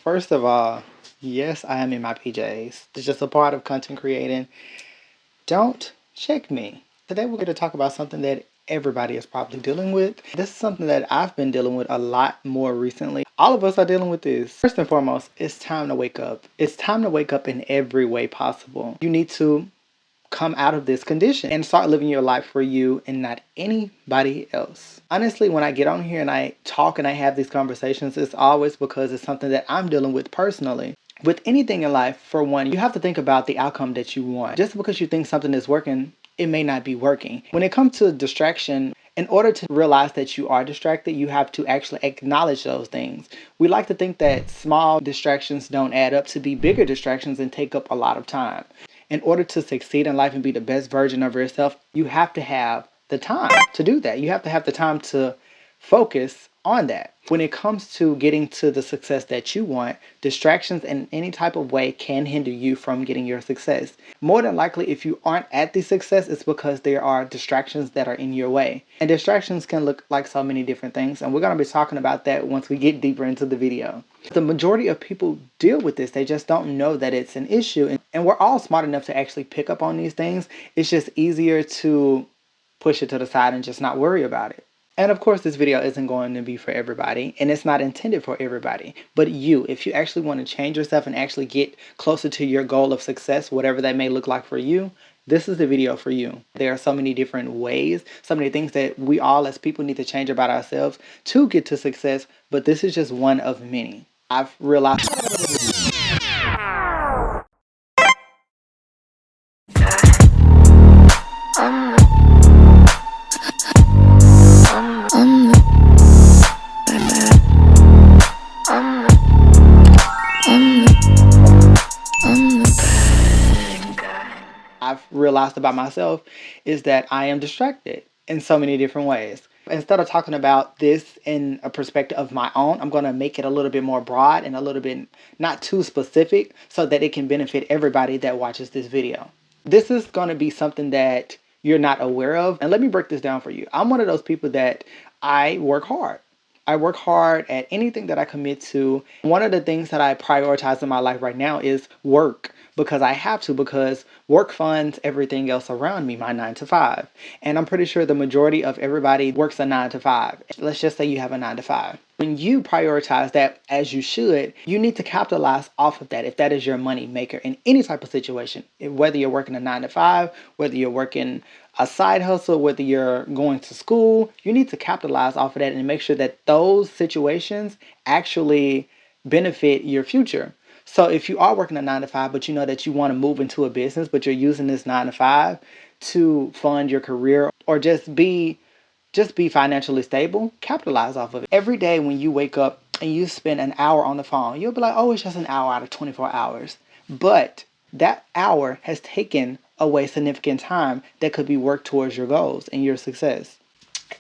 First of all, yes, I am in my PJs. It's just a part of content creating. Don't check me. Today we're going to talk about something that everybody is probably dealing with. This is something that I've been dealing with a lot more recently. All of us are dealing with this. First and foremost, it's time to wake up. It's time to wake up in every way possible. You need to come out of this condition and start living your life for you and not anybody else. Honestly, when I get on here and I talk and I have these conversations, it's always because it's something that I'm dealing with personally. With anything in life, for one, you have to think about the outcome that you want. Just because you think something is working, it may not be working. When it comes to distraction, in order to realize that you are distracted, you have to actually acknowledge those things. We like to think that small distractions don't add up to be bigger distractions and take up a lot of time. In order to succeed in life and be the best version of yourself, you have to have the time to do that. You have to have the time to focus on that. When it comes to getting to the success that you want, distractions in any type of way can hinder you from getting your success. More than likely, if you aren't at the success, it's because there are distractions that are in your way. And distractions can look like so many different things. And we're going to be talking about that once we get deeper into the video. The majority of people deal with this. They just don't know that it's an issue. And we're all smart enough to actually pick up on these things. It's just easier to push it to the side and just not worry about it. And of course, this video isn't going to be for everybody, and it's not intended for everybody. But you, if you actually want to change yourself and actually get closer to your goal of success, whatever that may look like for you, this is the video for you. There are so many different ways, so many things that we all as people need to change about ourselves to get to success, but this is just one of many. I've realized. I've realized about myself is that I am distracted in so many different ways. Instead of talking about this in a perspective of my own, I'm going to make it a little bit more broad and a little bit not too specific so that it can benefit everybody that watches this video. This is going to be something that you're not aware of. And let me break this down for you. I'm one of those people that I work hard. I work hard at anything that I commit to. One of the things that I prioritize in my life right now is work because I have to, because work funds everything else around me, my 9 to 5. And I'm pretty sure the majority of everybody works a 9 to 5. Let's just say you have a 9 to 5. When you prioritize that as you should, you need to capitalize off of that if that is your money maker in any type of situation. Whether you're working a 9 to 5, whether you're working a side hustle, whether you're going to school, you need to capitalize off of that and make sure that those situations actually benefit your future. So if you are working a 9 to 5, but you know that you want to move into a business, but you're using this 9 to 5 to fund your career or just be financially stable, capitalize off of it. Every day when you wake up and you spend an hour on the phone, you'll be like, oh, it's just an hour out of 24 hours. But that hour has taken away significant time that could be worked towards your goals and your success.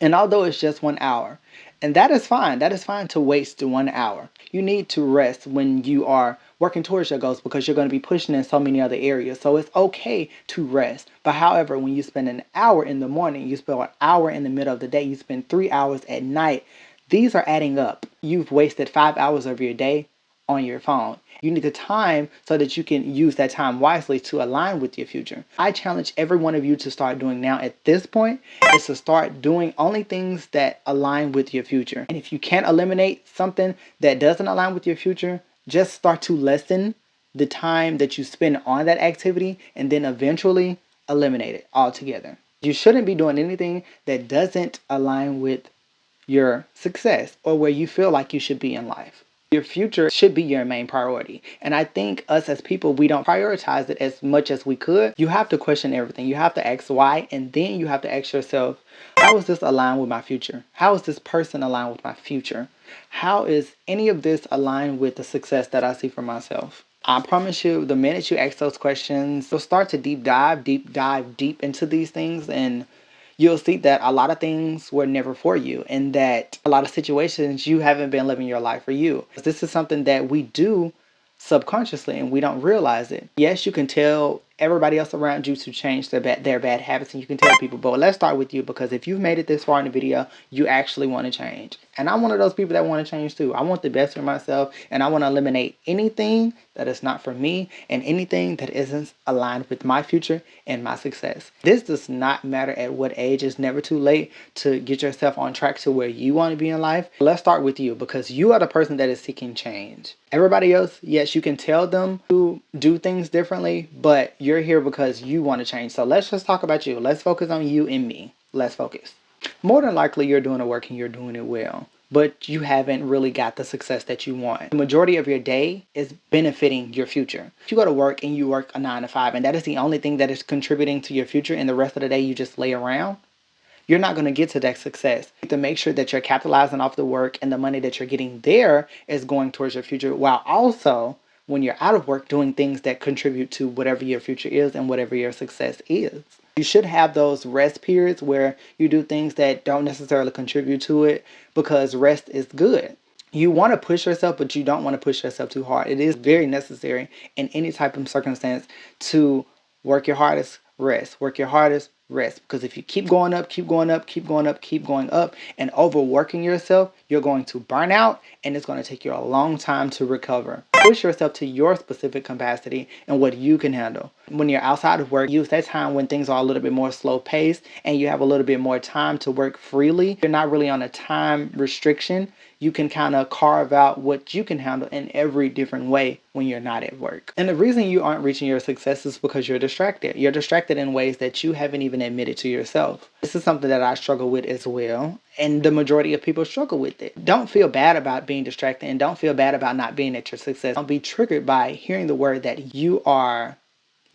And although it's just 1 hour, and that is fine to waste 1 hour. You need to rest when you are working towards your goals because you're going to be pushing in so many other areas. So it's okay to rest. But however, when you spend an hour in the morning, you spend an hour in the middle of the day, you spend 3 hours at night, these are adding up. You've wasted 5 hours of your day on your phone. You need the time so that you can use that time wisely to align with your future. I challenge every one of you to start doing now at this point is to start doing only things that align with your future. And if you can't eliminate something that doesn't align with your future, just start to lessen the time that you spend on that activity and then eventually eliminate it altogether. You shouldn't be doing anything that doesn't align with your success or where you feel like you should be in life. Your future should be your main priority. And I think us as people, we don't prioritize it as much as we could. You have to question everything. You have to ask why, and then you have to ask yourself, how is this aligned with my future? How is this person aligned with my future? How is any of this aligned with the success that I see for myself? I promise you, the minute you ask those questions, you'll start to deep dive into these things, and you'll see that a lot of things were never for you and that a lot of situations you haven't been living your life for you. This is something that we do subconsciously and we don't realize it. Yes, you can tell everybody else around you to change their bad habits, and you can tell people. But let's start with you, because if you've made it this far in the video, you actually want to change. And I'm one of those people that want to change too. I want the best for myself, and I want to eliminate anything that is not for me and anything that isn't aligned with my future and my success. This does not matter at what age. It's never too late to get yourself on track to where you want to be in life. Let's start with you, because you are the person that is seeking change. Everybody else, yes, you can tell them to do things differently, but you're here because you want to change. So let's just talk about you. Let's focus on you and me. Let's focus. More than likely, you're doing the work and you're doing it well, but you haven't really got the success that you want. The majority of your day is benefiting your future. If you go to work and you work a 9 to 5, and that is the only thing that is contributing to your future, and the rest of the day you just lay around, you're not going to get to that success. You have to make sure that you're capitalizing off the work, and the money that you're getting there is going towards your future, while also, when you're out of work, doing things that contribute to whatever your future is and whatever your success is. You should have those rest periods where you do things that don't necessarily contribute to it, because rest is good. You want to push yourself, but you don't want to push yourself too hard. It is very necessary in any type of circumstance to work your hardest, rest. Work your hardest, rest. Because if you keep going up, keep going up, keep going up, keep going up, and overworking yourself, you're going to burn out, and it's going to take you a long time to recover. Push yourself to your specific capacity and what you can handle. When you're outside of work, use that time when things are a little bit more slow paced and you have a little bit more time to work freely. You're not really on a time restriction. You can kind of carve out what you can handle in every different way when you're not at work. And the reason you aren't reaching your success is because you're distracted. You're distracted in ways that you haven't even admitted to yourself. This is something that I struggle with as well, and the majority of people struggle with it. Don't feel bad about being distracted, and don't feel bad about not being at your success. Don't be triggered by hearing the word that you are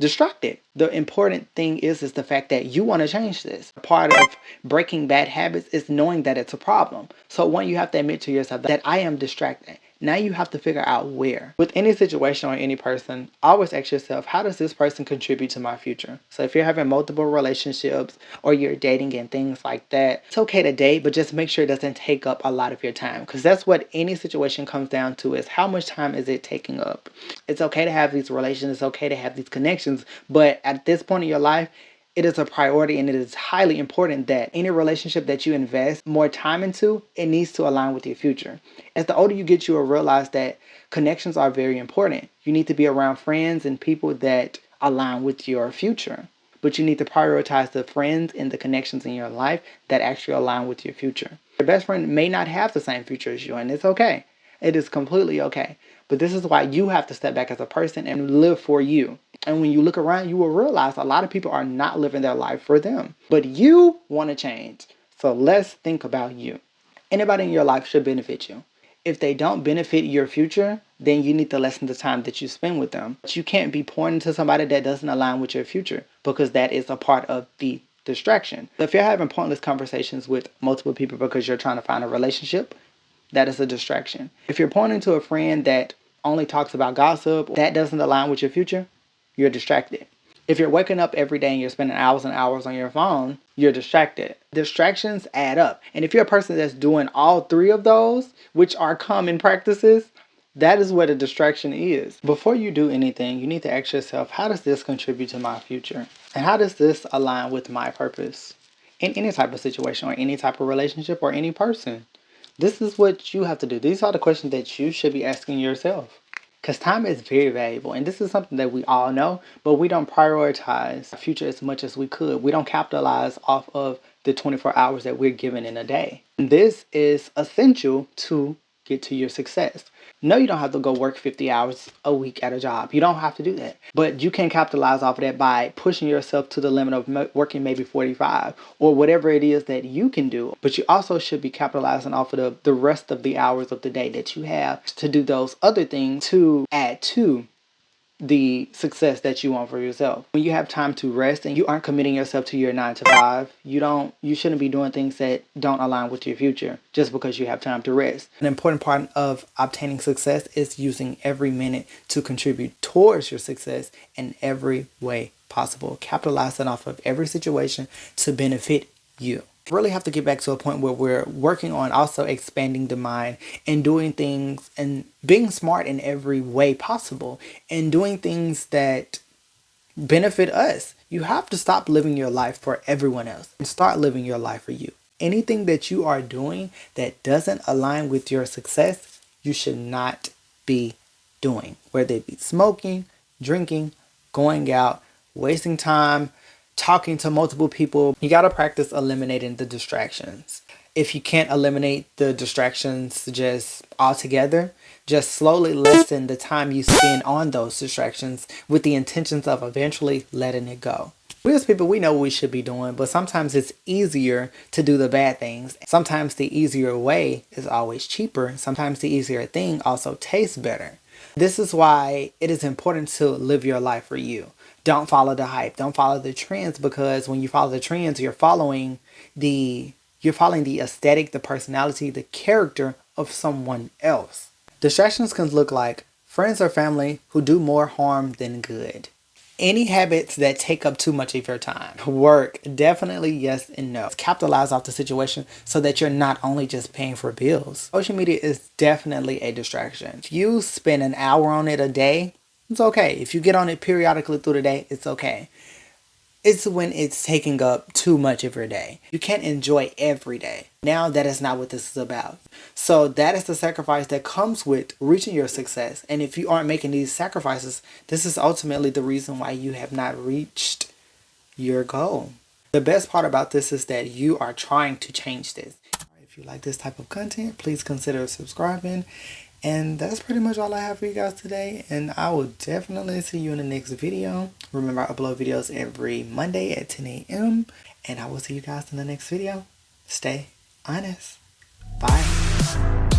distracted. The important thing is the fact that you want to change this. Part of breaking bad habits is knowing that it's a problem. So one, you have to admit to yourself that I am distracted. Now you have to figure out where. With any situation or any person, always ask yourself, how does this person contribute to my future? So if you're having multiple relationships or you're dating and things like that, it's okay to date, but just make sure it doesn't take up a lot of your time. Because that's what any situation comes down to, is how much time is it taking up? It's okay to have these relations, it's okay to have these connections, but at this point in your life, it is a priority, and it is highly important that any relationship that you invest more time into, it needs to align with your future. As the older you get, you will realize that connections are very important. You need to be around friends and people that align with your future. But you need to prioritize the friends and the connections in your life that actually align with your future. Your best friend may not have the same future as you, and it's okay. It is completely okay. But this is why you have to step back as a person and live for you. And when you look around, you will realize a lot of people are not living their life for them. But you want to change. So let's think about you. Anybody in your life should benefit you. If they don't benefit your future, then you need to lessen the time that you spend with them. But you can't be pouring into somebody that doesn't align with your future, because that is a part of the distraction. So if you're having pointless conversations with multiple people because you're trying to find a relationship, that is a distraction. If you're pointing to a friend that only talks about gossip, that doesn't align with your future, you're distracted. If you're waking up every day and you're spending hours and hours on your phone, you're distracted. Distractions add up. And if you're a person that's doing all three of those, which are common practices, that is what a distraction is. Before you do anything, you need to ask yourself, how does this contribute to my future? And how does this align with my purpose? In any type of situation or any type of relationship or any person. This is what you have to do. These are the questions that you should be asking yourself. Because time is very valuable. And this is something that we all know, but we don't prioritize our future as much as we could. We don't capitalize off of the 24 hours that we're given in a day. This is essential to get to your success. No, you don't have to go work 50 hours a week at a job. You don't have to do that. But you can capitalize off of that by pushing yourself to the limit of working maybe 45 or whatever it is that you can do. But you also should be capitalizing off of the rest of the hours of the day that you have to do those other things to add to the success that you want for yourself. When you have time to rest and you aren't committing yourself to your 9 to 5, you shouldn't be doing things that don't align with your future just because you have time to rest. An important part of obtaining success is using every minute to contribute towards your success in every way possible. Capitalizing off of every situation to benefit you. Really have to get back to a point where we're working on also expanding the mind and doing things and being smart in every way possible and doing things that benefit us. You have to stop living your life for everyone else and start living your life for you. Anything that you are doing that doesn't align with your success, you should not be doing. Whether it be smoking, drinking, going out, wasting time, talking to multiple people. You got to practice eliminating the distractions. If you can't eliminate the distractions just altogether, just slowly lessen the time you spend on those distractions with the intentions of eventually letting it go. We as people, we know what we should be doing, but sometimes it's easier to do the bad things. Sometimes the easier way is always cheaper. Sometimes the easier thing also tastes better. This is why it is important to live your life for you. Don't follow the hype. Don't follow the trends, because when you follow the trends, you're following the aesthetic, the personality, the character of someone else. Distractions can look like friends or family who do more harm than good. Any habits that take up too much of your time. Work, definitely yes and no. Capitalize off the situation so that you're not only just paying for bills. Social media is definitely a distraction. If you spend an hour on it a day, it's okay. If you get on it periodically through the day, it's okay. It's when it's taking up too much of your day. You can't enjoy every day. Now that is not what this is about. So that is the sacrifice that comes with reaching your success. And if you aren't making these sacrifices, this is ultimately the reason why you have not reached your goal. The best part about this is that you are trying to change this. If you like this type of content, please consider subscribing. And that's pretty much all I have for you guys today. And I will definitely see you in the next video. Remember, I upload videos every Monday at 10 a.m. And I will see you guys in the next video. Stay honest. Bye.